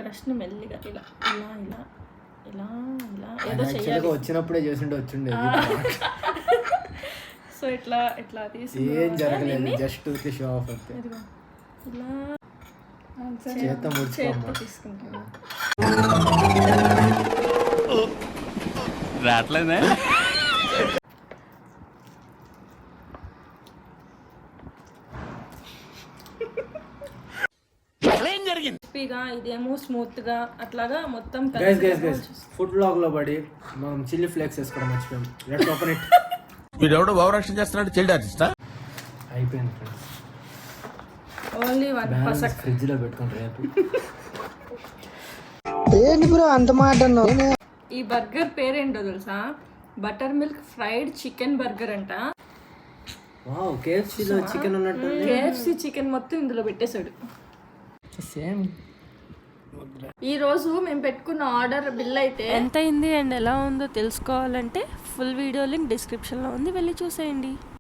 బ్రష్ని మెల్లిగా ఇలా ఇలా ఇలా ఇలా ఇలా ఏదో చేయాలి. వచ్చినప్పుడే చేసిండే వచ్చిండే. సో ఇట్లా ఇట్లా తీసి ఏం జరగలేదు, జస్ట్ షో ఆఫ్ అంతే. ఇలా చేత్తో తీసుకుంటాను. రాట్లేదా? ఇదేమో స్మూత్ గా అట్లాగా మొత్తం ఫుడ్ బ్లాగ్ లో పడి మనం చిల్లీ ఫ్లేక్స్ వేసుకోవడం మర్చిపోయాం. Let's open it. వీడెవడో భావరక్షణ చేస్తున్నాడు, చైల్డ్ ఆర్టిస్టా? అయిపోయింది ఫ్రెండ్స్. ఓన్లీ 1% ఫ్రిడ్జ్ లో పెట్టుకొని రేపు. ఏంటి బ్రో అంత మాట అన్నావు? ఈ బర్గర్ పేరేంటో తెలుసా? Butter milk fried chicken burger అంట. వావ్, KFC లో చికెన్ ఉన్నట్టు. KFC చికెన్ మొత్తం ఇందులో పెట్టేశాడు. సేమ్. ఈ రోజు మేము పెట్టుకున్న ఆర్డర్ బిల్ అయితే ఎంత అయింది అండ్ ఎలా ఉందో తెలుసుకోవాలంటే ఫుల్ వీడియో లింక్ డిస్క్రిప్షన్లో ఉంది, వెళ్ళి చూసేయండి.